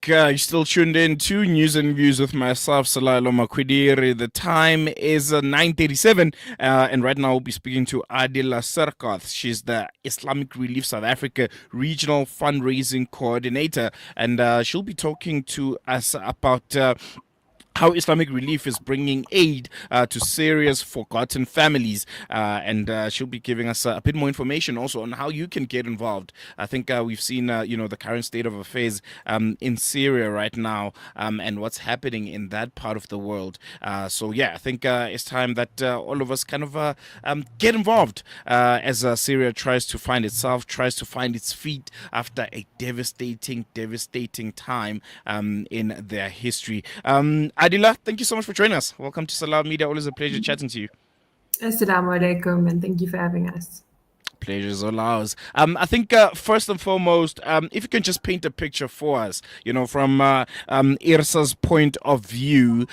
You're still tuned in to News and Views with myself, Salalo Makwidiri. The time is 9:37, and right now we'll be speaking to Aadilah Sirkoth. She's the Islamic Relief South Africa Regional Fundraising Coordinator, and she'll be talking to us about how Islamic Relief is bringing aid to Syria's forgotten families. And she'll be giving us a bit more information also on how you can get involved. I think we've seen, the current state of affairs in Syria right now, and what's happening in that part of the world. I think it's time that all of us kind of get involved as Syria tries to find itself, tries to find its feet after a devastating time in their history. Aadilah, thank you so much for joining us. Welcome to Salam Media. Always a pleasure chatting to you. Assalamu alaikum, and thank you for having us. Pleasure's all ours. I think first and foremost, if you can just paint a picture for us, from IRSA's point of view,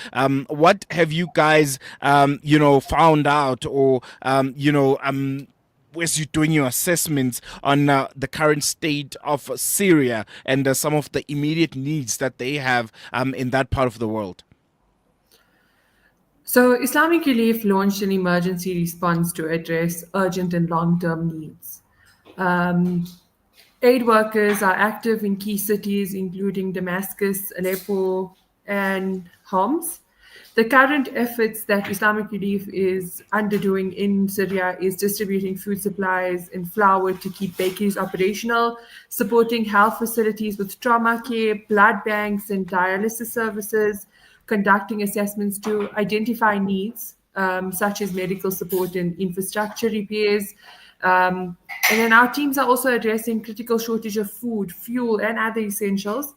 what have you guys, found out, or as you're doing your assessments on the current state of Syria and some of the immediate needs that they have in that part of the world? So, Islamic Relief launched an emergency response to address urgent and long term needs. Aid workers are active in key cities, including Damascus, Aleppo, and Homs. The current efforts that Islamic Relief is underdoing in Syria is distributing food supplies and flour to keep bakeries operational, supporting health facilities with trauma care, blood banks, and dialysis services, conducting assessments to identify needs, such as medical support and infrastructure repairs. And then our teams are also addressing critical shortage of food, fuel, and other essentials.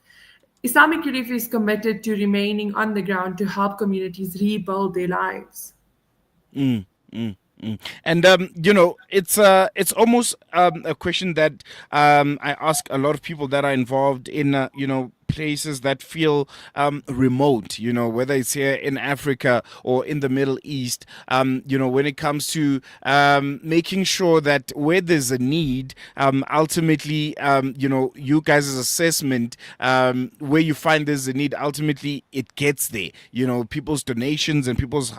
Islamic Relief is committed to remaining on the ground to help communities rebuild their lives. Mm, mm, mm. And it's almost a question that I ask a lot of people that are involved in places that feel remote, whether it's here in Africa or in the Middle East, when it comes to making sure that where there's a need, ultimately, you guys' assessment, where you find there's a need, ultimately it gets there. People's donations and people's,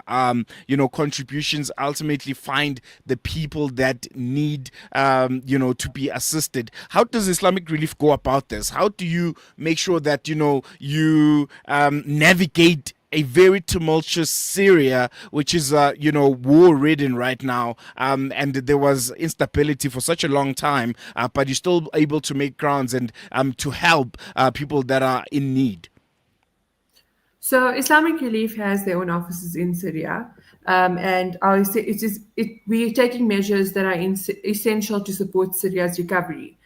contributions ultimately find the people that need, to be assisted. How does Islamic Relief go about this? How do you make sure that you navigate a very tumultuous Syria, which is war-ridden right now, and there was instability for such a long time, but you're still able to make grounds and to help people that are in need? So Islamic Relief has their own offices in Syria, and we are taking measures that are essential to support Syria's recovery.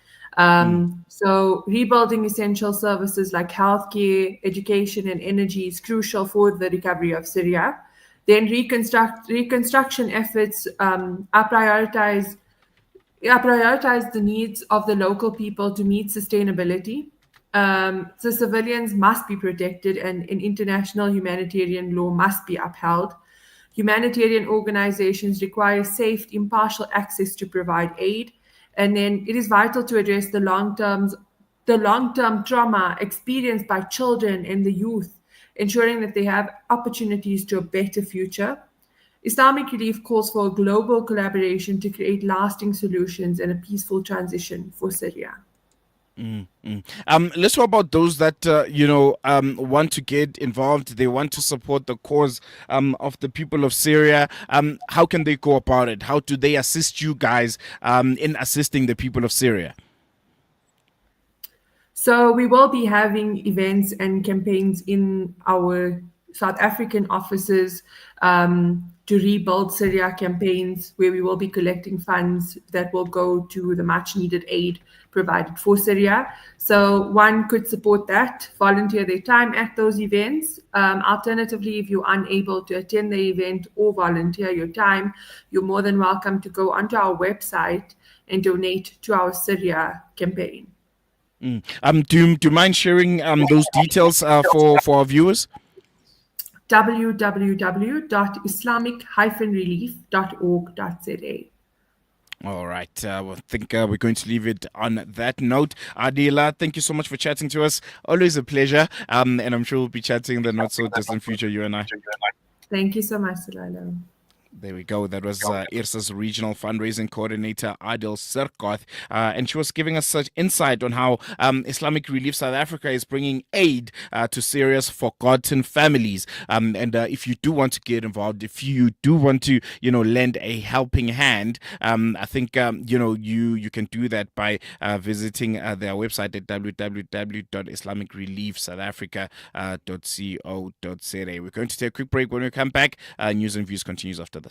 So rebuilding essential services like healthcare, education, and energy is crucial for the recovery of Syria. Then reconstruction efforts are prioritize the needs of the local people to meet sustainability. So civilians must be protected, and international humanitarian law must be upheld. Humanitarian organizations require safe, impartial access to provide aid. And then it is vital to address the long-term trauma experienced by children and the youth, ensuring that they have opportunities to a better future. Islamic Relief calls for a global collaboration to create lasting solutions and a peaceful transition for Syria. Let's talk about those that want to get involved. They want to support the cause of the people of Syria. How can they go about it? How do they assist you guys in assisting the people of Syria? So we will be having events and campaigns in our South African offices to rebuild Syria campaigns, where we will be collecting funds that will go to the much needed aid provided for Syria. So one could support that, volunteer their time at those events. Alternatively, if you're unable to attend the event or volunteer your time, you're more than welcome to go onto our website and donate to our Syria campaign. Do you mind sharing those details for our viewers? www.islamic-relief.org.za. All right. Well, I think we're going to leave it on that note. Aadilah, thank you so much for chatting to us. Always a pleasure. And I'm sure we'll be chatting in the not so distant future, you and I. Thank you so much, Delilah. There we go. That was IRSA's regional fundraising coordinator, Aadilah Sirkoth. And she was giving us such insight on how Islamic Relief South Africa is bringing aid to Syria's forgotten families. And if you do want to get involved, if you do want to, lend a helping hand, I think, you can do that by visiting their website at www.islamicreliefsouthafrica.co.za. We're going to take a quick break. When we come back, News and Views continues after this.